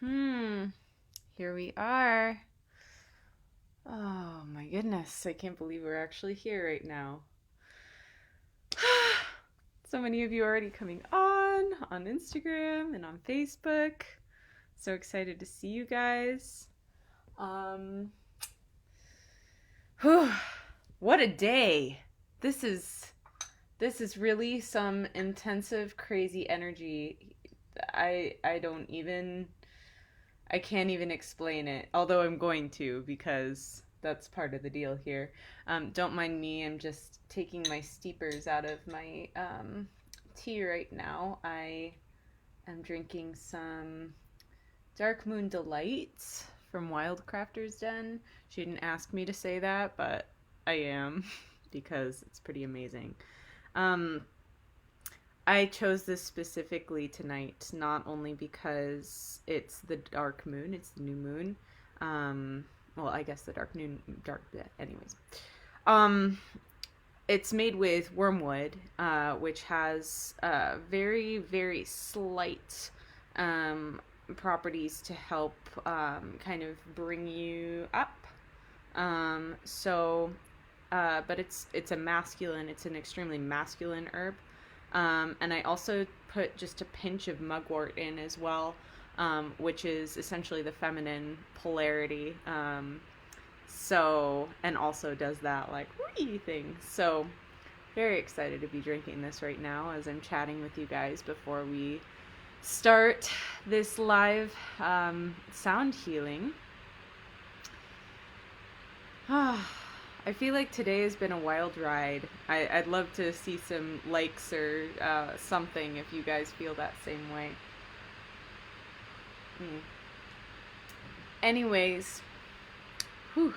Here we are. Oh my goodness, I can't believe we're actually here right now. So many of you already coming on Instagram and on Facebook. So excited to see you guys. Um whew, what a day. This is this is really some intensive crazy energy. I don't even I can't even explain it, although I'm going to because that's part of the deal here. Don't mind me, I'm just taking my steepers out of my tea right now. I am drinking some Dark Moon Delight from Wildcrafter's Den. She didn't ask me to say that, but I am because it's pretty amazing. Um, I chose this specifically tonight, not only because it's the dark moon, it's the new moon. Well, I guess the anyways. Um, it's made with wormwood, which has very, very slight properties to help kind of bring you up. But it's a masculine, it's an extremely masculine herb. And I also put just a pinch of mugwort in as well, which is essentially the feminine polarity. And also does that like wee thing. So, very excited to be drinking this right now as I'm chatting with you guys before we start this live sound healing. I feel like today has been a wild ride. I'd love to see some likes or something if you guys feel that same way. Anyways, whew.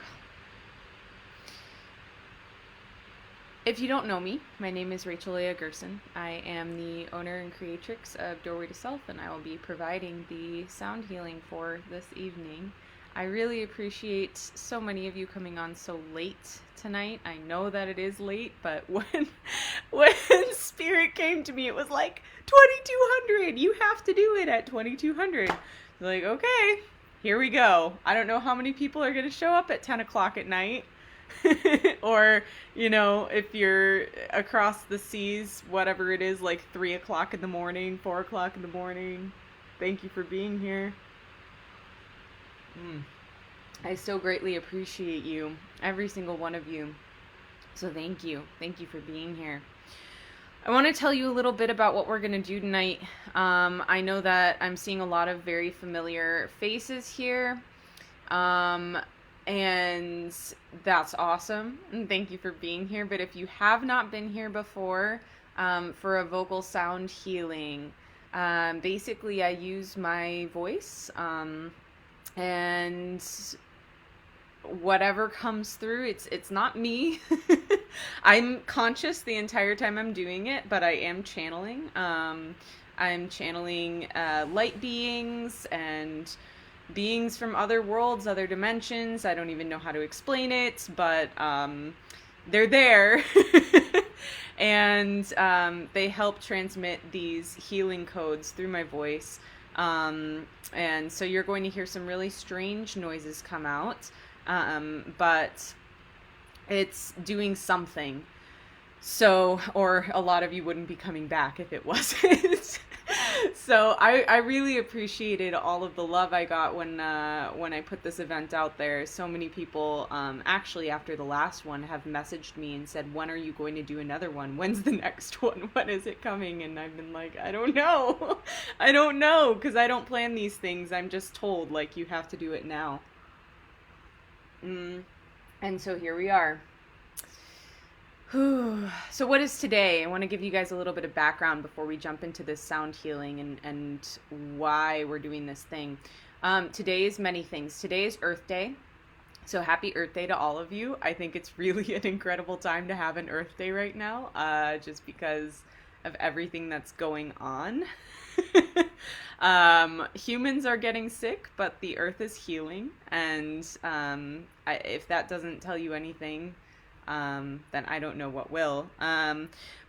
If you don't know me, my name is Rachel Leah Gerson. I am the owner and creatrix of Doorway to Self, and I will be providing the sound healing for this evening. I really appreciate so many of you coming on so late tonight. I know that it is late, but when Spirit came to me, it was like 2200. You have to do it at 2200. Like, okay, here we go. I don't know how many people are going to show up at 10 o'clock at night. Or, if you're across the seas, whatever it is, like 3 o'clock in the morning, 4 o'clock in the morning. Thank you for being here. I so greatly appreciate you, every single one of you. So thank you. Thank you for being here. I want to tell you a little bit about what we're going to do tonight. I know that I'm seeing a lot of very familiar faces here. And that's awesome. And thank you for being here. But if you have not been here before, for a vocal sound healing, basically I use my voice, and whatever comes through, it's not me. I'm conscious the entire time I'm doing it, but I am channeling. I'm channeling light beings and beings from other worlds, other dimensions. I don't even know how to explain it, but they're there. And they help transmit these healing codes through my voice. And so you're going to hear some really strange noises come out, but it's doing something. So, or a lot of you wouldn't be coming back if it wasn't. So I really appreciated all of the love I got when I put this event out there. So many people, actually after the last one, have messaged me and said, when are you going to do another one? When's the next one? When is it coming? And I've been like, I don't know. I don't know, because I don't plan these things. I'm just told, like, you have to do it now. And so here we are. So what is today? I want to give you guys a little bit of background before we jump into this sound healing and why we're doing this thing. Today is many things. Today is Earth Day. So happy Earth Day to all of you. I think it's really an incredible time to have an Earth Day right now, just because of everything that's going on. Humans are getting sick, but the Earth is healing. And if that doesn't tell you anything, then I don't know what will.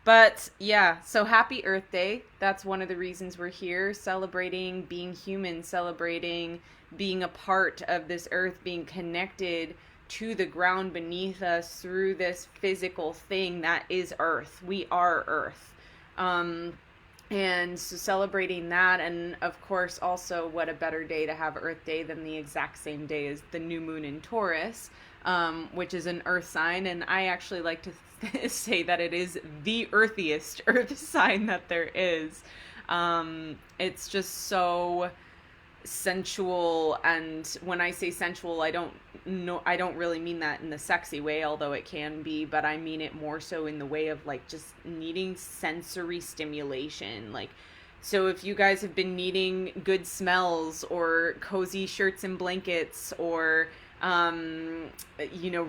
But yeah, so happy Earth Day. That's one of the reasons we're here, celebrating being human, celebrating being a part of this earth, being connected to the ground beneath us through this physical thing that is Earth. We are Earth. And so celebrating that, and of course also what a better day to have Earth Day than the exact same day as the new moon in Taurus, which is an earth sign, and I actually like to say that it is the earthiest earth sign that there is. It's just so sensual, and when I say sensual, I don't really mean that in the sexy way, although it can be, but I mean it more so in the way of like just needing sensory stimulation. Like, so if you guys have been needing good smells or cozy shirts and blankets, or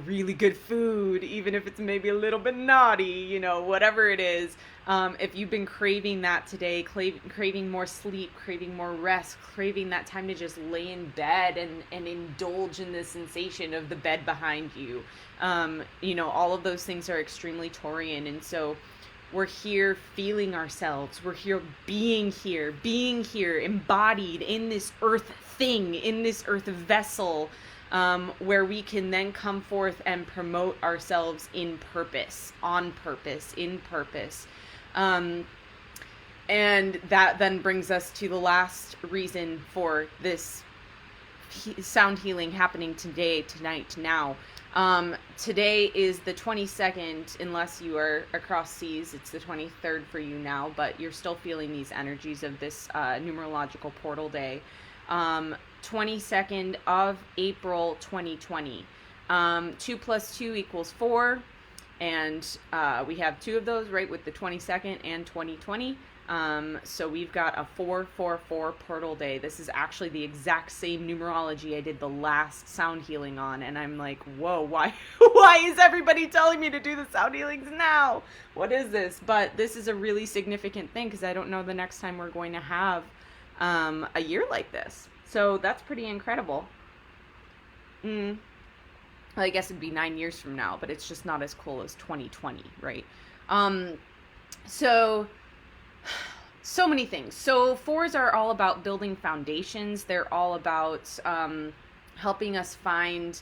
really good food, even if it's maybe a little bit naughty, whatever it is. If you've been craving that today, craving more sleep, craving more rest, craving that time to just lay in bed and indulge in the sensation of the bed behind you, all of those things are extremely Taurian. And so we're here feeling ourselves. We're being here, embodied in this earth thing, in this earth vessel, where we can then come forth and promote ourselves in purpose, on purpose, in purpose. And that then brings us to the last reason for this sound healing happening today, tonight, now. Today is the 22nd, unless you are across seas, it's the 23rd for you now, but you're still feeling these energies of this numerological portal day. 22nd of April 2020. 2 plus 2 equals 4. And we have two of those, right, with the 22nd and 2020. So we've got a 444 portal day. This is actually the exact same numerology I did the last sound healing on. And I'm like, whoa, why is everybody telling me to do the sound healings now? What is this? But this is a really significant thing because I don't know the next time we're going to have a year like this. So that's pretty incredible. Well, I guess it'd be 9 years from now, but it's just not as cool as 2020, right? So many things. So fours are all about building foundations. They're all about helping us find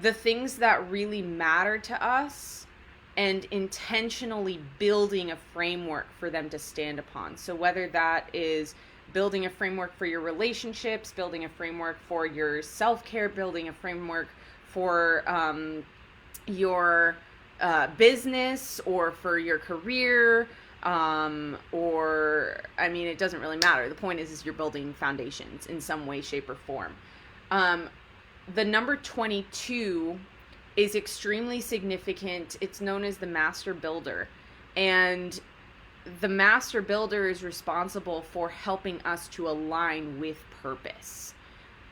the things that really matter to us and intentionally building a framework for them to stand upon. So whether that is building a framework for your relationships, building a framework for your self-care, building a framework for your business or for your career, or, I mean, it doesn't really matter. The point is you're building foundations in some way, shape, or form. The number 22 is extremely significant. It's known as the master builder. And the master builder is responsible for helping us to align with purpose.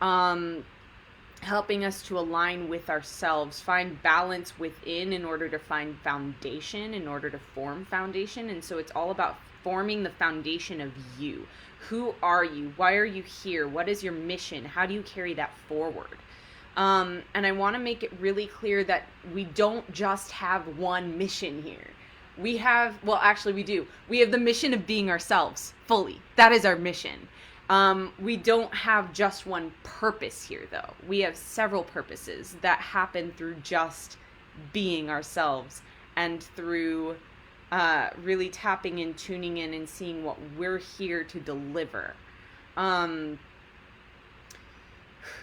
Helping us to align with ourselves, find balance within in order to find foundation, in order to form foundation. And so it's all about forming the foundation of you. Who are you? Why are you here? What is your mission? How do you carry that forward? And I want to make it really clear that we don't just have one mission here. We have, well, actually we do. We have the mission of being ourselves fully. That is our mission. We don't have just one purpose here, though. We have several purposes that happen through just being ourselves and through really tapping in, tuning in, and seeing what we're here to deliver.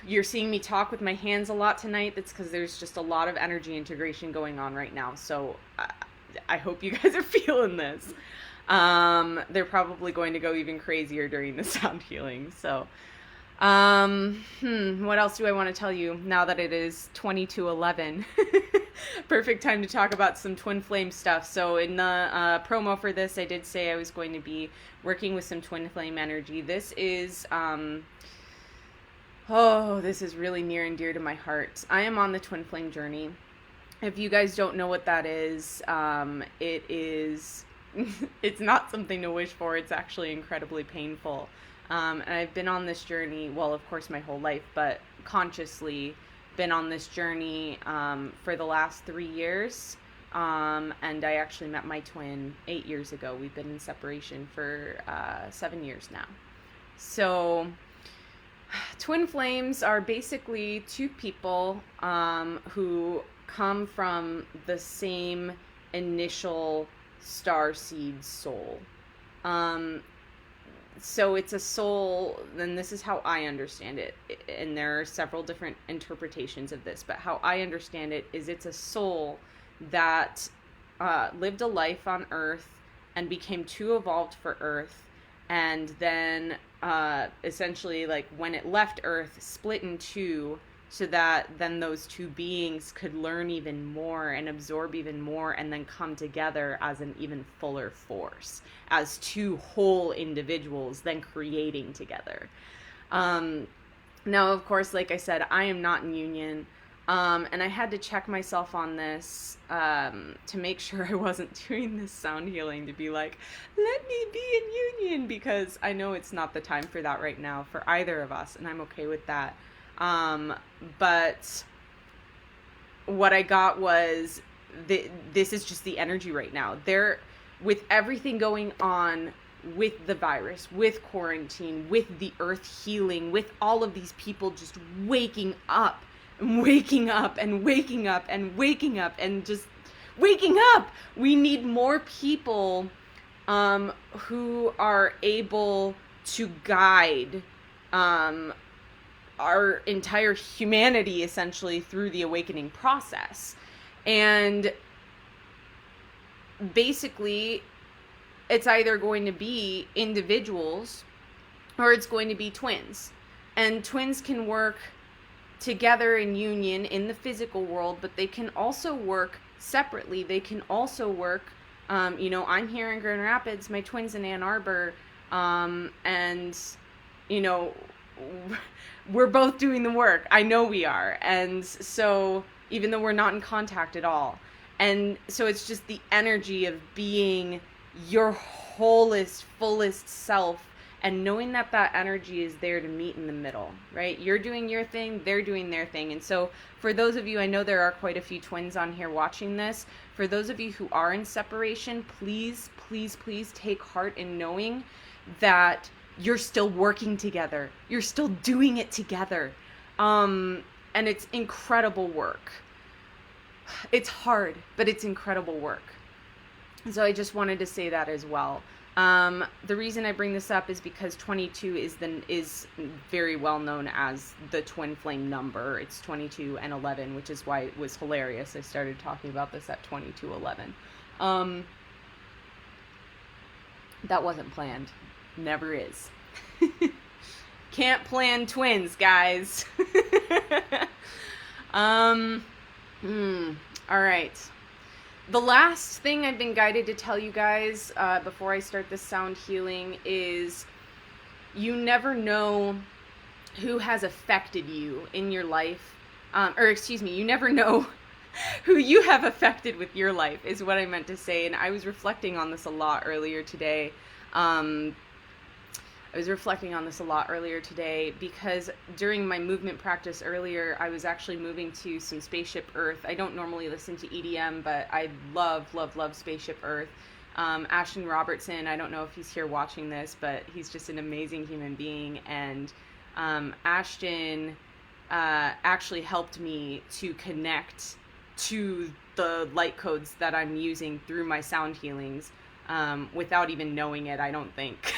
You're seeing me talk with my hands a lot tonight. That's because there's just a lot of energy integration going on right now. So I hope you guys are feeling this. They're probably going to go even crazier during the sound healing. So, what else do I want to tell you now that it is 22:11? Perfect time to talk about some twin flame stuff. So in the promo for this, I did say I was going to be working with some twin flame energy. This is, this is really near and dear to my heart. I am on the twin flame journey. If you guys don't know what that is, it is... it's not something to wish for. It's actually incredibly painful. And I've been on this journey, well, of course, my whole life, but consciously been on this journey for the last 3 years. And I actually met my twin 8 years ago. We've been in separation for 7 years now. So, twin flames are basically two people who come from the same initial star seed soul. So it's a soul, and this is how I understand it, and there are several different interpretations of this, but how I understand it is it's a soul that lived a life on Earth and became too evolved for Earth, and then essentially, like, when it left Earth, split in two, so that then those two beings could learn even more and absorb even more, and then come together as an even fuller force, as two whole individuals, then creating together. Now, of course, like I said, I am not in union, and I had to check myself on this to make sure I wasn't doing this sound healing to be like, let me be in union, because I know it's not the time for that right now for either of us, and I'm okay with that. But what I got was this is just the energy right now. There, with everything going on with the virus, with quarantine, with the earth healing, with all of these people just waking up and waking up and waking up and waking up and just waking up. We need more people who are able to guide our entire humanity essentially through the awakening process. And basically it's either going to be individuals or it's going to be twins. And twins can work together in union in the physical world, but they can also work separately. They can also work, I'm here in Grand Rapids, my twin's in Ann Arbor, and, we're both doing the work. I know we are. And so, even though we're not in contact at all. And so it's just the energy of being your wholest, fullest self, and knowing that that energy is there to meet in the middle, right? You're doing your thing, they're doing their thing. And so for those of you, I know there are quite a few twins on here watching this. For those of you who are in separation, please, please, please take heart in knowing that you're still working together. You're still doing it together. And it's incredible work. It's hard, but it's incredible work. So I just wanted to say that as well. The reason I bring this up is because 22 is very well known as the twin flame number. It's 22 and 11, which is why it was hilarious. I started talking about this at 22:11. That wasn't planned. Never is. Can't plan twins, guys. All right. The last thing I've been guided to tell you guys before I start this sound healing is you never know who has affected you in your life. You never know who you have affected with your life is what I meant to say. And I was reflecting on this a lot earlier today. Because during my movement practice earlier, I was actually moving to some Spaceship Earth. I don't normally listen to EDM, but I love, love, love Spaceship Earth. Ashton Robertson, I don't know if he's here watching this, but he's just an amazing human being. And Ashton actually helped me to connect to the light codes that I'm using through my sound healings. Without even knowing it, I don't think.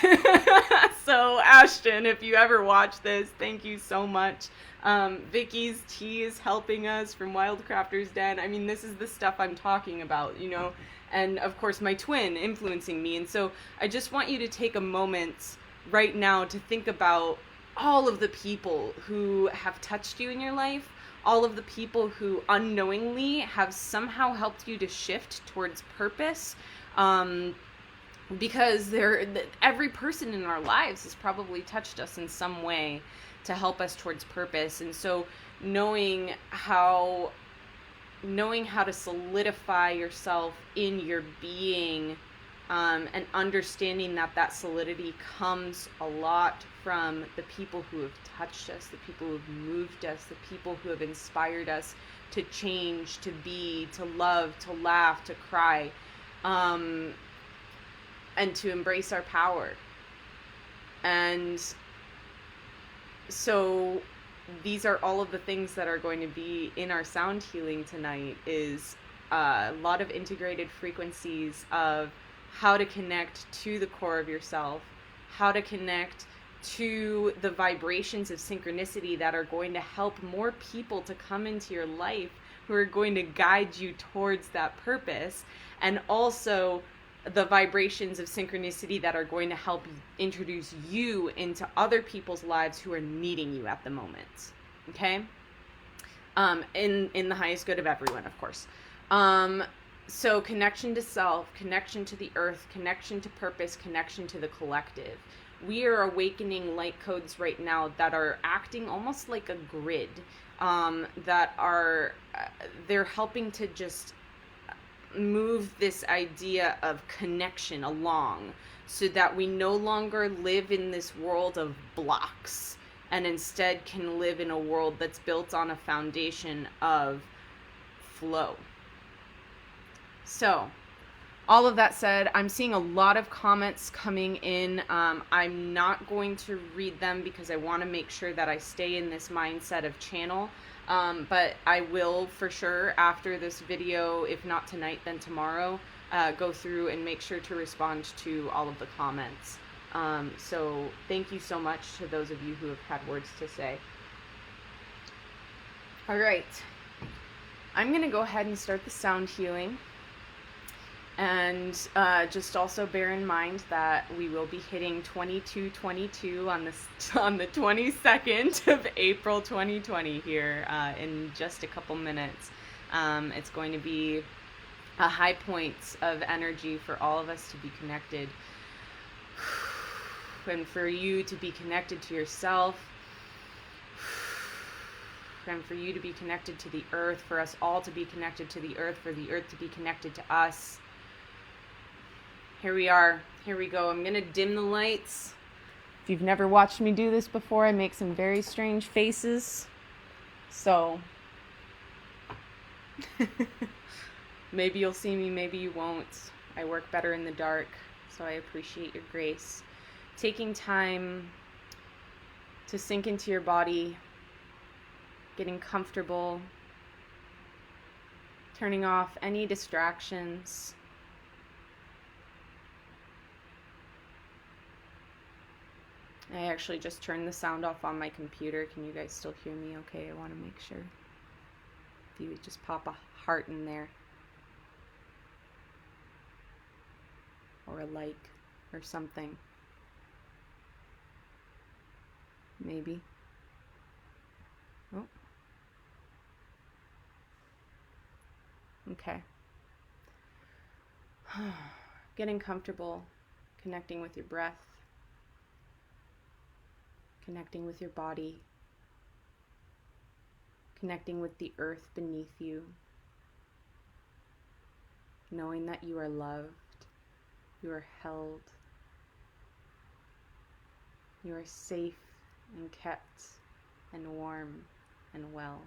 So, Ashton, if you ever watch this, thank you so much. Vicky's tea is helping us from Wildcrafter's Den. I mean, this is the stuff I'm talking about, and of course my twin influencing me. And so I just want you to take a moment right now to think about all of the people who have touched you in your life, all of the people who unknowingly have somehow helped you to shift towards purpose. Because every person in our lives has probably touched us in some way to help us towards purpose. And so knowing how to solidify yourself in your being And understanding that that solidity comes a lot from the people who have touched us, the people who have moved us, the people who have inspired us to change, to be, to love, to laugh, to cry, and to embrace our power. And so these are all of the things that are going to be in our sound healing tonight, is a lot of integrated frequencies of how to connect to the core of yourself, how to connect to the vibrations of synchronicity that are going to help more people to come into your life who are going to guide you towards that purpose, and also the vibrations of synchronicity that are going to help introduce you into other people's lives who are needing you at the moment. Okay? In the highest good of everyone, of course. So connection to self, connection to the earth, connection to purpose, connection to the collective. We are awakening light codes right now that are acting almost like a grid, that are, they're helping to just move this idea of connection along, so that we no longer live in this world of blocks, and instead can live in a world that's built on a foundation of flow. So, all of that said, I'm seeing a lot of comments coming in. I'm not going to read them because I want to make sure that I stay in this mindset of channel. But I will for sure, after this video, if not tonight, then tomorrow, go through and make sure to respond to all of the comments. So thank you so much to those of you who have had words to say. All right. I'm going to go ahead and start the sound healing. And just also bear in mind that we will be hitting 2222 on the 22nd of April 2020 here in just a couple minutes. It's going to be a high point of energy for all of us to be connected, and for you to be connected to yourself, and for you to be connected to the earth, for us all to be connected to the earth, for the earth to be connected to us. Here we are. Here we go. I'm going to dim the lights. If you've never watched me do this before, I make some very strange faces. So, maybe you'll see me, maybe you won't. I work better in the dark, so I appreciate your grace. Taking time to sink into your body, getting comfortable, turning off any distractions. I actually just turned the sound off on my computer. Can you guys still hear me okay? I want to make sure. If you would just pop a heart in there. Or a like. Or something. Maybe. Oh. Okay. Getting comfortable. Connecting with your breath. Connecting with your body, connecting with the earth beneath you, knowing that you are loved, you are held, you are safe and kept and warm and well.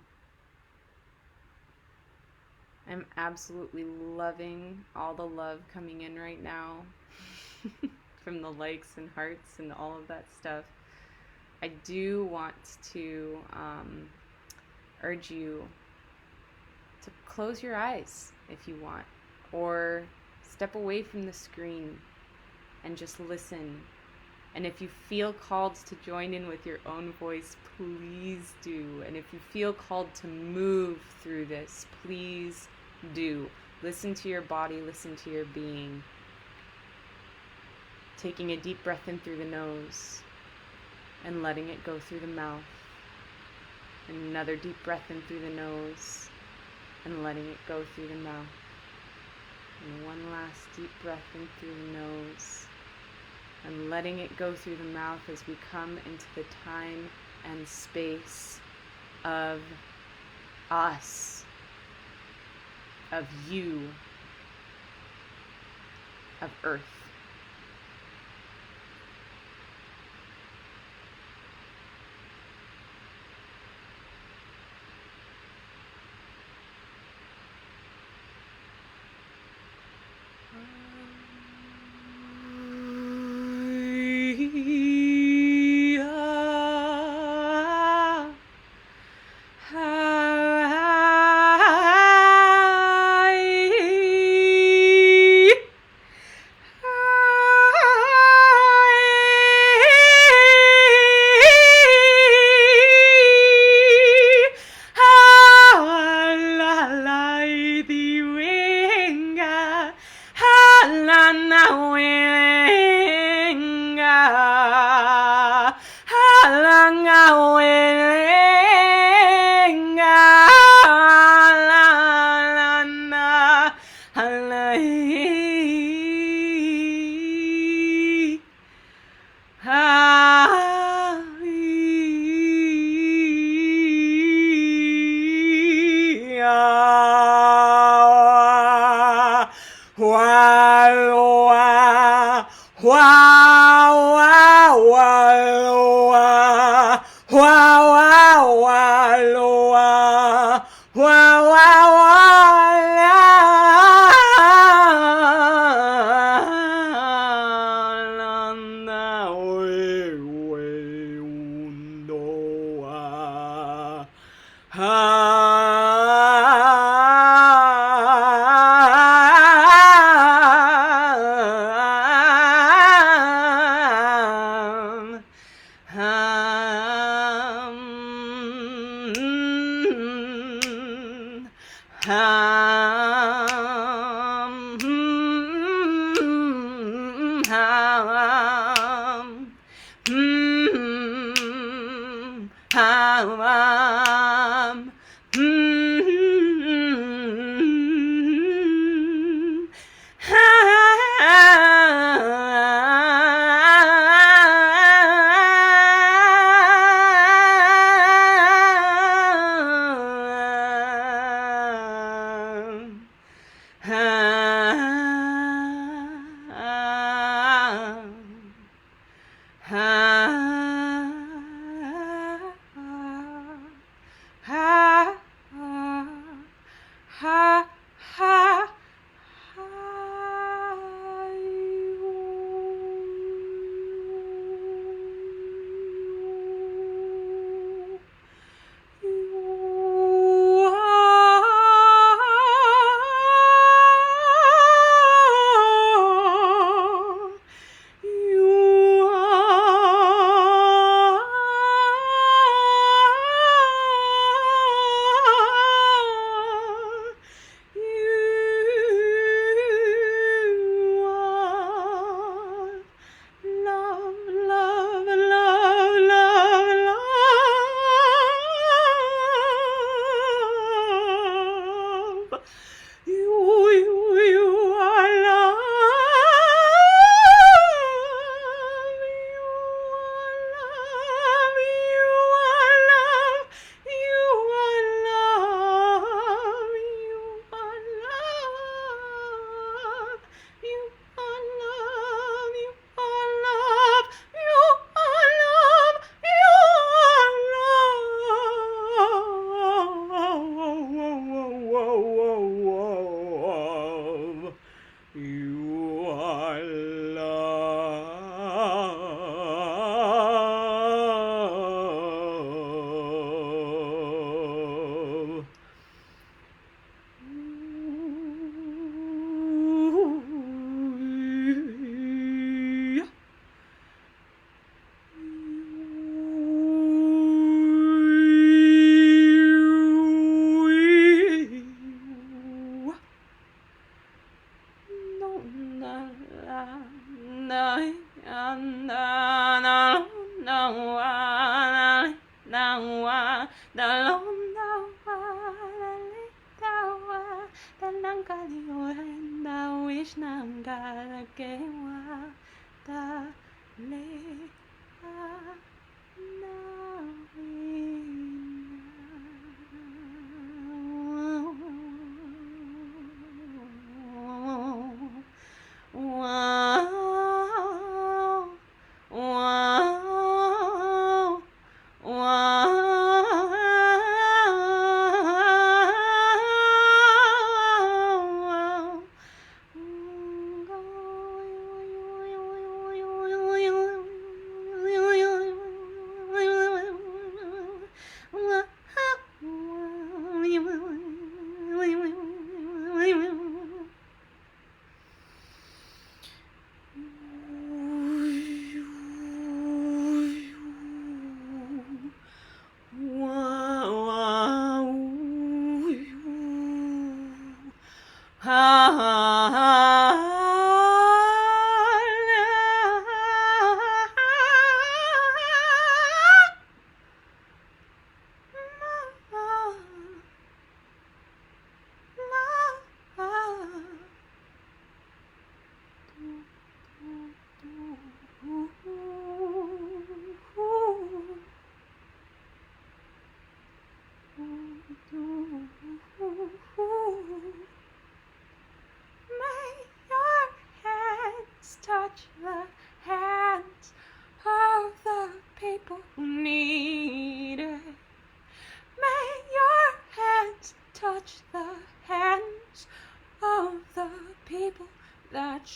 I'm absolutely loving all the love coming in right now from the likes and hearts and all of that stuff. I do want to urge you to close your eyes if you want, or step away from the screen and just listen. And if you feel called to join in with your own voice, please do. And if you feel called to move through this, please do. Listen to your body, listen to your being. Taking a deep breath in through the nose and letting it go through the mouth. And another deep breath in through the nose and letting it go through the mouth. And one last deep breath in through the nose and letting it go through the mouth as we come into the time and space of us, of you, of earth.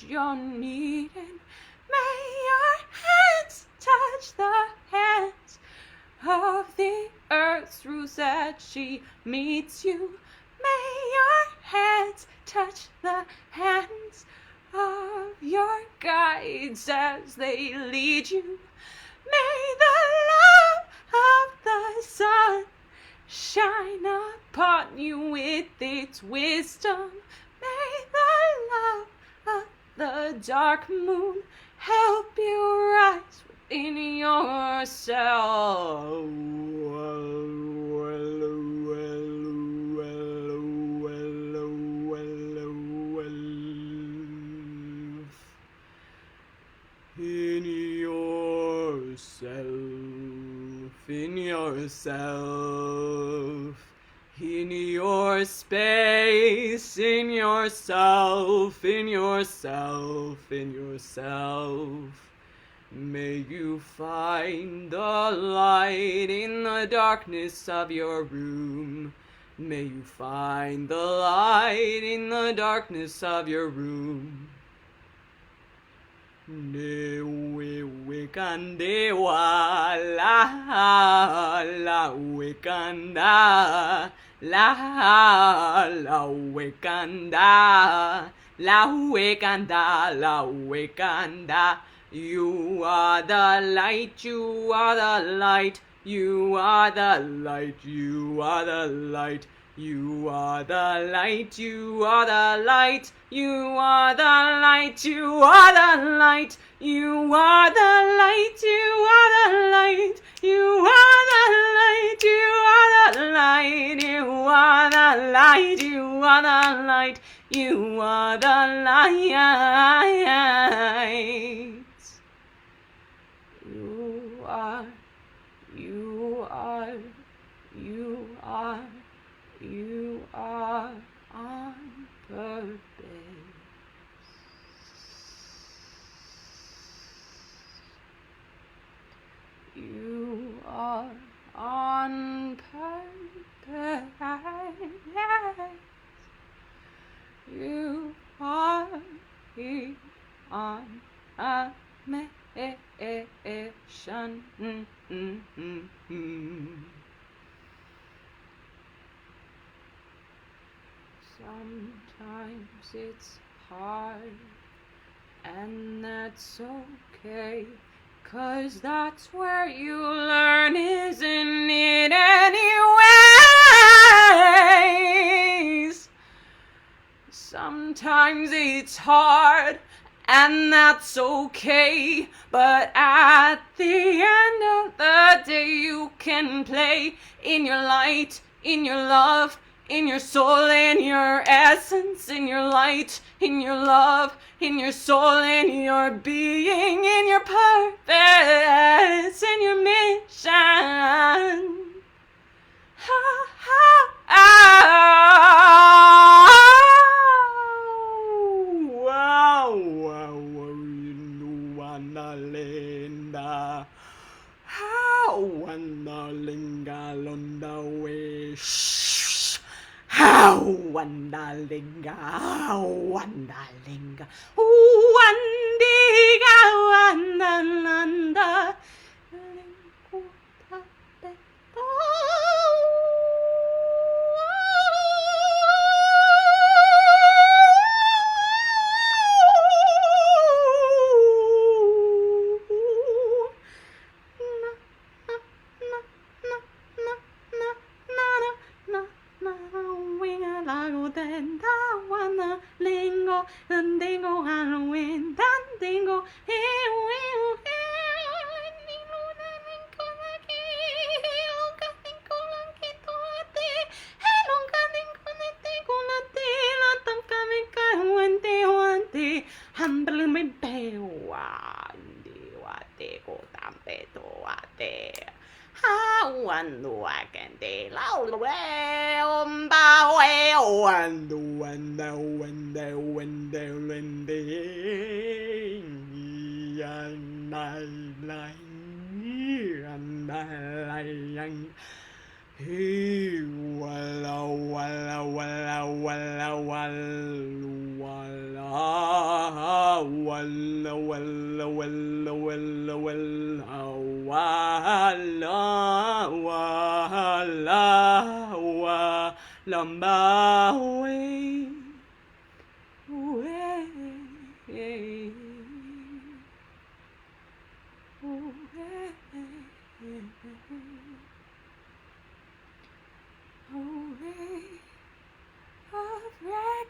you're needing. May your hands touch the hands of the earth's roots as she meets you. May your hands touch the hands of your guides as they lead you. May the love of the sun shine upon you with its wisdom. May the love of the dark moon help you rise within yourself. In yourself, in your space, in yourself, in yourself, in yourself. May you find the light in the darkness of your room. May you find the light in the darkness of your room. Newekandewa la wekanda la wekanda. You are the light, you are the light, you are the light, you are the light. You are the light, you are the light, you are the light, you are the light, you are the light, you are the light, you are the light, you are the light, you are the light, you are the light, you are the light. You are on purpose. You are on purpose. You are here on a mission. Sometimes it's hard, and that's okay, 'cause that's where you learn, isn't it, anyways? Sometimes it's hard, and that's okay, but at the end of the day you can play in your light, in your love, in your soul, in your essence, in your light, in your love, in your soul, in your being, in your purpose, in your mission. Wandalinga, wandalinga, wandiga, wandalanda, linguta beto.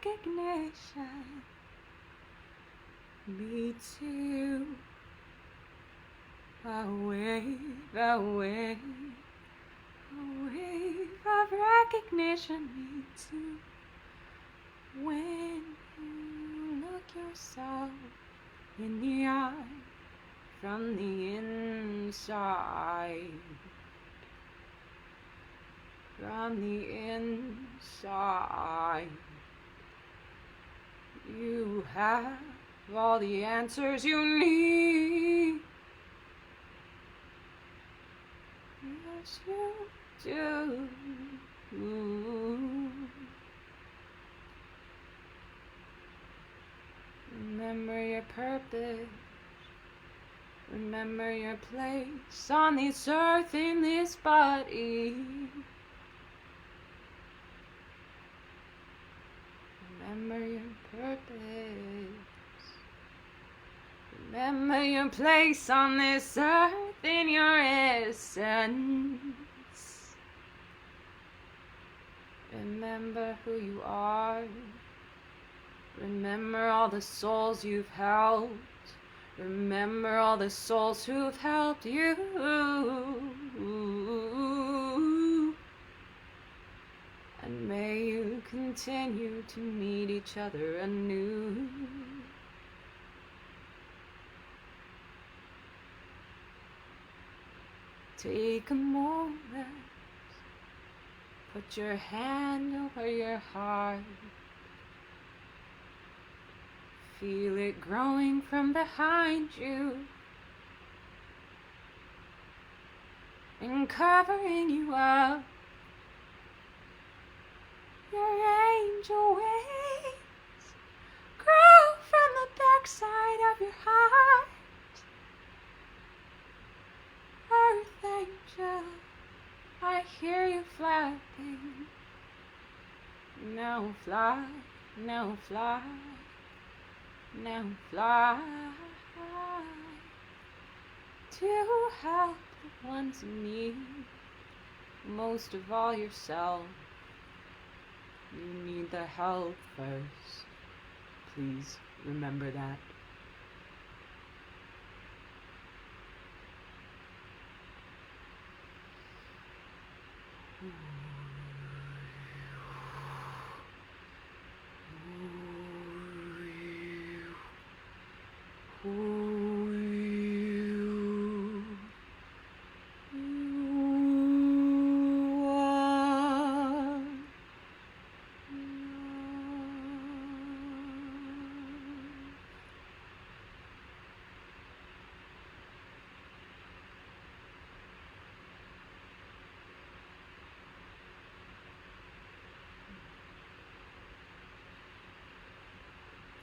recognition meets you. A wave of recognition meets you. When you look yourself in the eye from the inside. From the inside, you have all the answers you need. Yes, you do. Remember your purpose. Remember your place on this earth in this body. Remember your purpose. Remember your place on this earth in your essence. Remember who you are. Remember all the souls you've helped. Remember all the souls who've helped you. And may you continue to meet each other anew. Take a moment, put your hand over your heart. Feel it growing from behind you and covering you up. Your angel wings grow from the backside of your heart. Earth angel, I hear you flapping. Now fly, now fly, now fly. To help the ones in need, most of all yourself. You need the help first. Please remember that.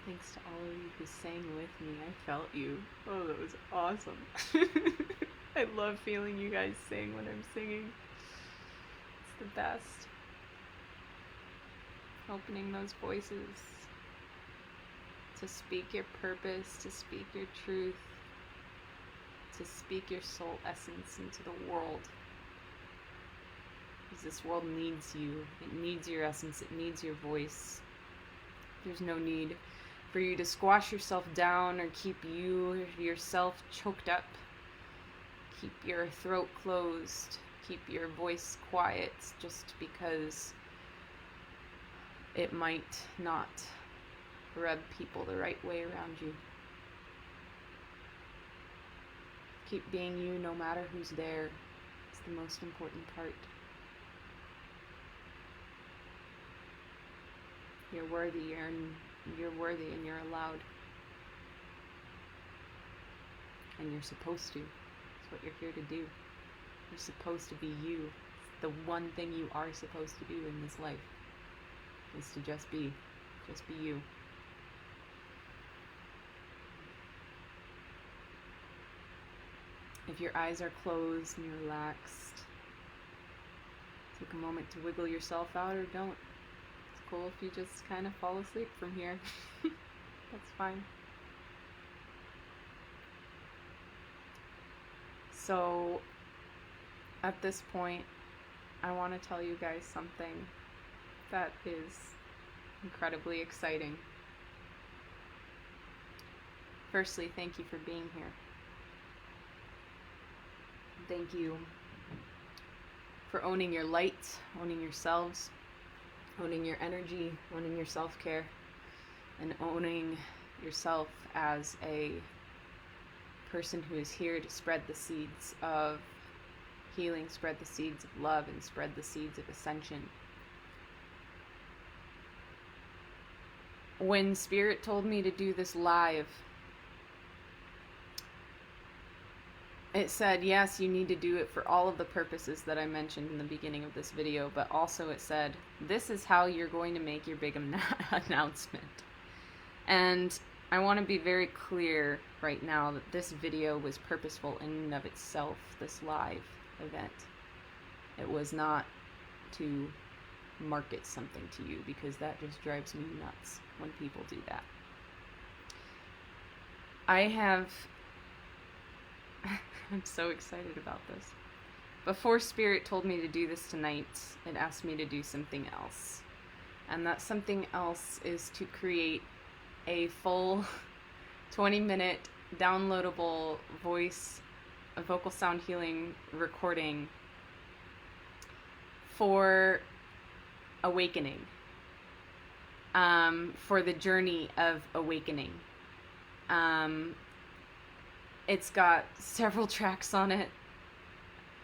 Thanks to all of you who sang with me. I felt you. Oh, that was awesome. I love feeling you guys sing when I'm singing. It's the best. Opening those voices to speak your purpose, to speak your truth, to speak your soul essence into the world. Because this world needs you. It needs your essence. It needs your voice. There's no need for you to squash yourself down or keep yourself choked up. Keep your throat closed. Keep your voice quiet just because it might not rub people the right way around you. Keep being you no matter who's there. It's the most important part. You're worthy, you're worthy and you're allowed. And you're supposed to. It's what you're here to do. You're supposed to be you. It's the one thing you are supposed to do in this life is to just be you. If your eyes are closed and you're relaxed, take a moment to wiggle yourself out, or don't. It's cool if you just kind of fall asleep from here. That's fine. So, at this point, I want to tell you guys something that is incredibly exciting. Firstly, thank you for being here. Thank you for owning your light, owning yourselves, owning your energy, owning your self-care, and owning yourself as a person who is here to spread the seeds of healing, spread the seeds of love, and spread the seeds of ascension. When Spirit told me to do this live, it said, yes, you need to do it for all of the purposes that I mentioned in the beginning of this video, but also it said, this is how you're going to make your big announcement. And I want to be very clear right now that this video was purposeful in and of itself, this live event. It was not to market something to you, because that just drives me nuts when people do that. I'm so excited about this. Before Spirit told me to do this tonight, it asked me to do something else. And that something else is to create a full 20-minute downloadable vocal sound healing recording for awakening, for the journey of awakening. It's got several tracks on it.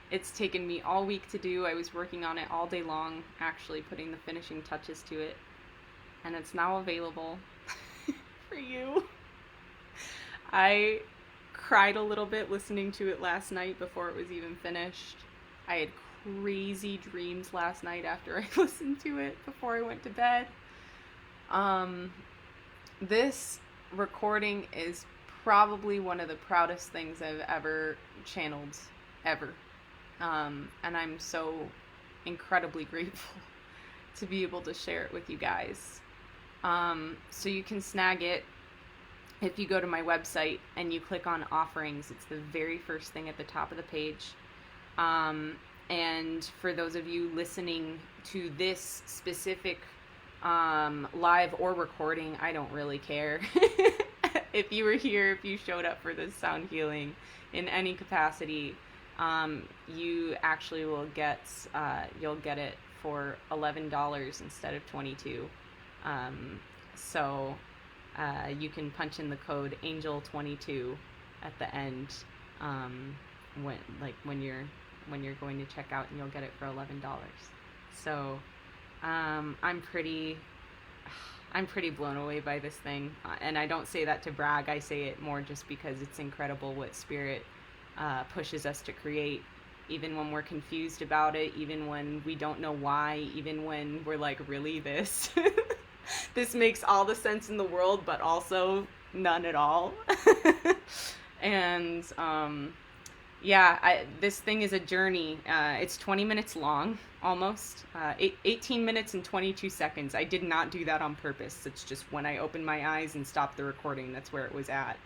It's taken me all week to do. I was working on it all day long, actually putting the finishing touches to it. And it's now available for you. I cried a little bit listening to it last night before it was even finished. I had crazy dreams last night after I listened to it before I went to bed. This recording is probably one of the proudest things I've ever channeled, ever. And I'm so incredibly grateful to be able to share it with you guys. So you can snag it if you go to my website and you click on offerings. It's the very first thing at the top of the page. And for those of you listening to this specific live or recording, I don't really care. If you were here, if you showed up for this sound healing in any capacity, you actually will get, you'll get it for $11 instead of $22. So you can punch in the code ANGEL22 at the end when you're going to check out, and you'll get it for $11. So I'm pretty blown away by this thing, and I don't say that to brag. I say it more just because it's incredible what Spirit pushes us to create, even when we're confused about it, even when we don't know why, even when we're like, really, this this makes all the sense in the world, but also none at all. And yeah, this thing is a journey. It's 20 minutes long, almost. 18 minutes and 22 seconds. I did not do that on purpose. It's just when I opened my eyes and stopped the recording, that's where it was at.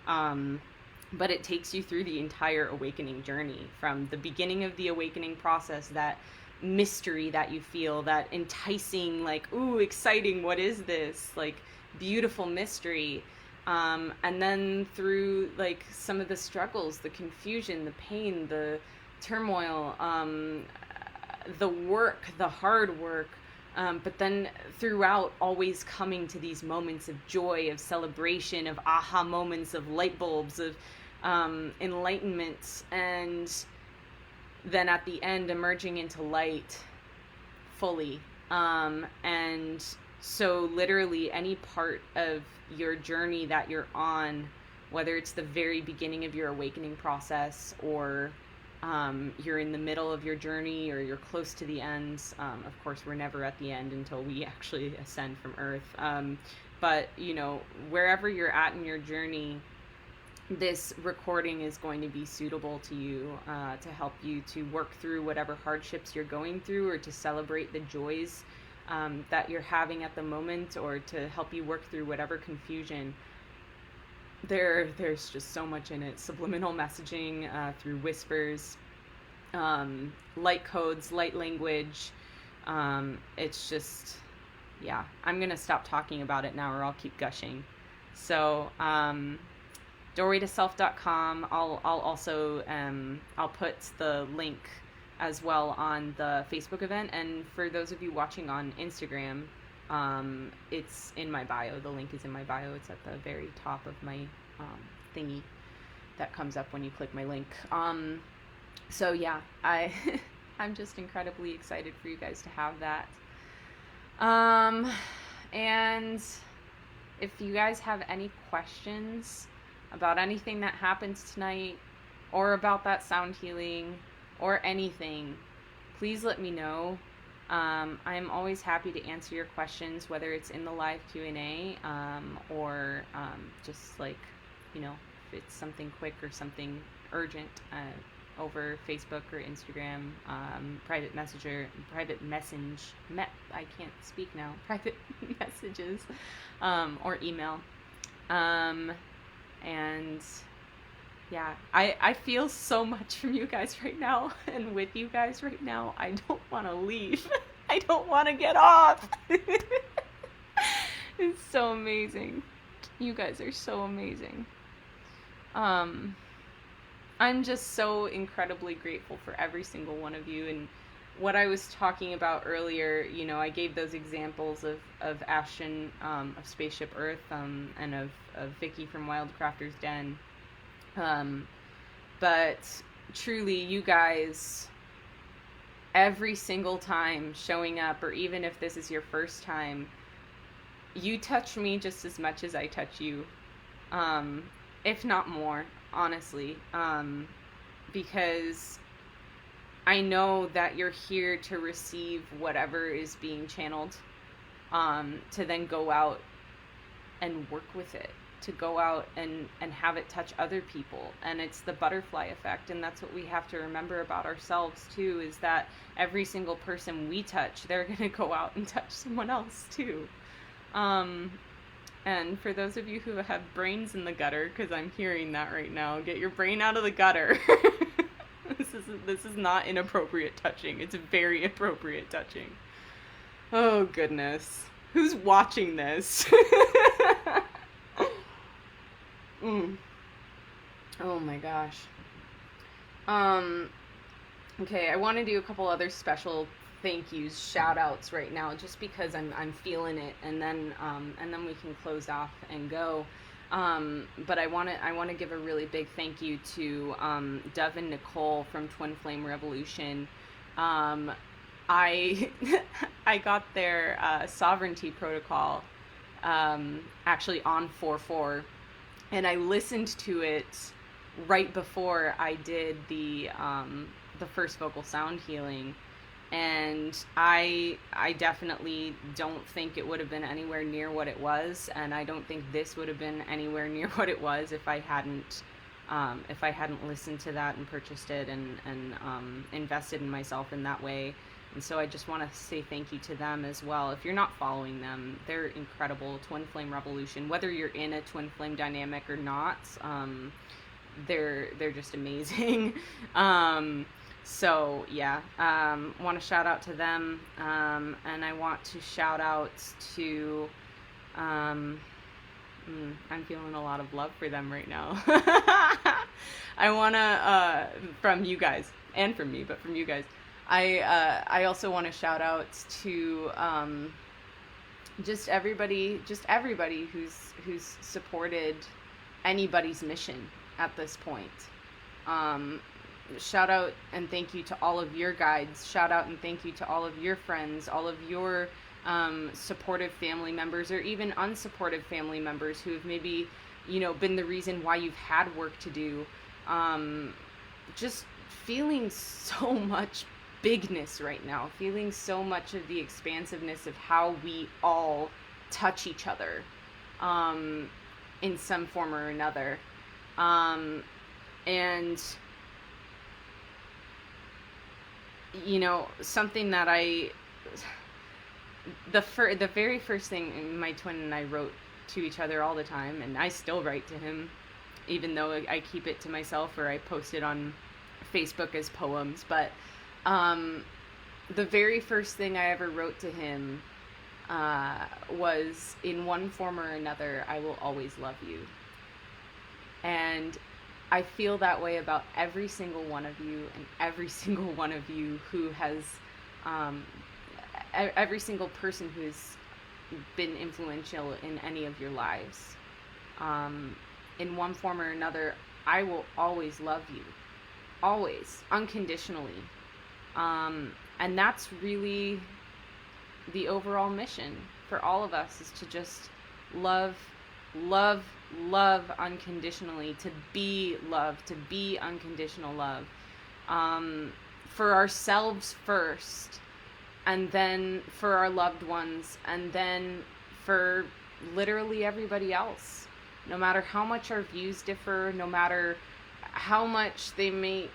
But it takes you through the entire awakening journey, from the beginning of the awakening process, that mystery that you feel, that enticing, like, ooh, exciting, what is this? Like, beautiful mystery. And then through, like, some of the struggles, the confusion, the pain, the turmoil, the work, the hard work, but then throughout always coming to these moments of joy, of celebration, of aha moments, of light bulbs, of enlightenment, and then at the end emerging into light fully. And so literally any part of your journey that you're on, whether it's the very beginning of your awakening process, or you're in the middle of your journey, or you're close to the end. Of course, we're never at the end until we actually ascend from Earth. But, you know, wherever you're at in your journey, this recording is going to be suitable to you, to help you to work through whatever hardships you're going through, or to celebrate the joys that you're having at the moment, or to help you work through whatever confusion. There's just so much in it. Subliminal messaging through whispers, light codes, light language. It's just, yeah, I'm going to stop talking about it now or I'll keep gushing. So, doorwaytoself.com. I'll also, I'll put the link as well on the Facebook event. And for those of you watching on Instagram, it's in my bio. The link is in my bio. It's at the very top of my thingy that comes up when you click my link. So yeah, I'm just incredibly excited for you guys to have that. And if you guys have any questions about anything that happens tonight, or about that sound healing, or anything, please let me know. I'm always happy to answer your questions, whether it's in the live Q&A, or just like, you know, if it's something quick or something urgent, over Facebook or Instagram, private messages, or email. And yeah, I feel so much from you guys right now, and with you guys right now. I don't want to leave. I don't want to get off. It's so amazing. You guys are so amazing. I'm just so incredibly grateful for every single one of you. And what I was talking about earlier, you know, I gave those examples of Ashton, of Spaceship Earth, and of Vicky from Wildcrafter's Den. But truly, you guys, every single time showing up, or even if this is your first time, you touch me just as much as I touch you, if not more, honestly, because I know that you're here to receive whatever is being channeled, to then go out and work with it, to go out and have it touch other people. And it's the butterfly effect, and that's what we have to remember about ourselves too, is that every single person we touch, they're going to go out and touch someone else too. And for those of you who have brains in the gutter, because I'm hearing that right now, get your brain out of the gutter. This is not inappropriate touching. It's very appropriate touching. Oh goodness. Who's watching this? Oh my gosh. Okay, I want to do a couple other special thank yous, shout outs right now, just because I'm feeling it, and then we can close off and go. But I want to give a really big thank you to Dove and Nicole from Twin Flame Revolution. I I got their sovereignty protocol actually on 4/4, and I listened to it right before I did the first vocal sound healing. And I definitely don't think it would have been anywhere near what it was, and I don't think this would have been anywhere near what it was if I hadn't listened to that and purchased it and invested in myself in that way. And so I just want to say thank you to them as well. If you're not following them, they're incredible. Twin Flame Revolution, whether you're in a twin flame dynamic or not, they're just amazing. So yeah, want to shout out to them, and I want to shout out to, I'm feeling a lot of love for them right now. I want to, from you guys, and from me, but from you guys, I also want to shout out to, just everybody who's supported anybody's mission at this point. Shout out and thank you to all of your guides. Shout out and thank you to all of your friends, all of your supportive family members, or even unsupportive family members who have maybe, you know, been the reason why you've had work to do. Just feeling so much bigness right now, feeling so much of the expansiveness of how we all touch each other in some form or another. Um, and, you know, something that the very first thing my twin and I wrote to each other all the time, and I still write to him, even though I keep it to myself or I post it on Facebook as poems. But the very first thing I ever wrote to him was, in one form or another, I will always love you. And I feel that way about every single one of you, and every single one of you who has, every single person who has been influential in any of your lives. In one form or another, I will always love you. Always. Unconditionally. And that's really the overall mission for all of us, is to just love unconditionally, to be love, to be unconditional love, for ourselves first, and then for our loved ones, and then for literally everybody else. No matter how much our views differ, no matter how much they may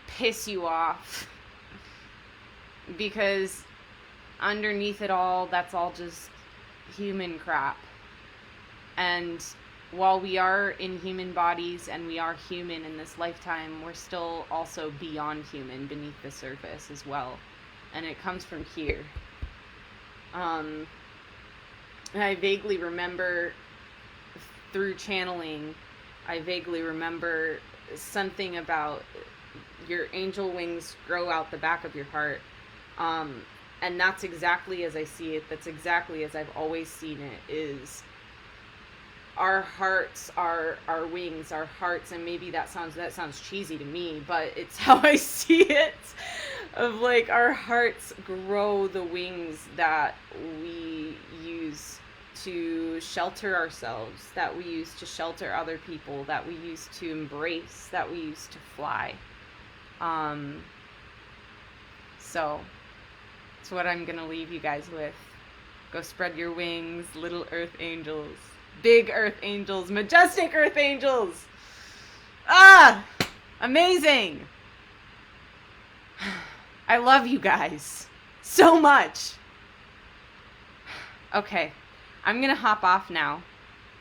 piss you off, because underneath it all, that's all just human crap. And while we are in human bodies and we are human in this lifetime, we're still also beyond human beneath the surface as well. And it comes from here. And I vaguely remember, through channeling, I vaguely remember something about your angel wings grow out the back of your heart. And that's exactly as I see it. That's exactly as I've always seen it, is our hearts, our wings, our hearts. And maybe that sounds cheesy to me, but it's how I see it, of like, our hearts grow the wings that we use to shelter ourselves, that we use to shelter other people, that we use to embrace, that we use to fly. So that's what I'm gonna leave you guys with. Go spread your wings, little earth angels, big earth angels, majestic earth angels. Amazing. I love you guys so much. Okay, I'm gonna hop off now.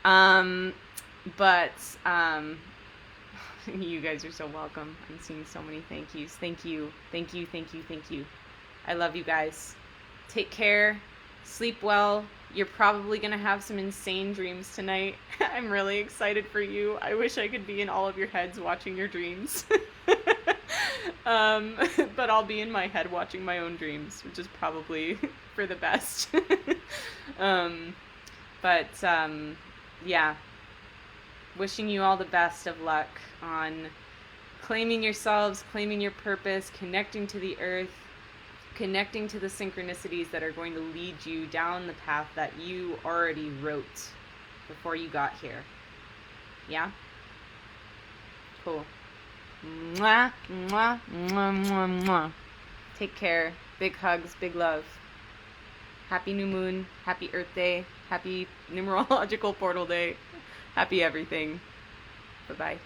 But you guys are so welcome. I'm seeing so many thank yous. Thank you. Thank you. Thank you. Thank you. I love you guys. Take care. Sleep well. You're probably going to have some insane dreams tonight. I'm really excited for you. I wish I could be in all of your heads watching your dreams. But I'll be in my head watching my own dreams, which is probably for the best. Yeah. Wishing you all the best of luck on claiming yourselves, claiming your purpose, connecting to the earth, connecting to the synchronicities that are going to lead you down the path that you already wrote before you got here. Yeah? Cool. Mwah, mwah, mwah, mwah, mwah. Take care. Big hugs, big love. Happy new moon, happy Earth Day, happy numerological portal day, happy everything. Bye-bye.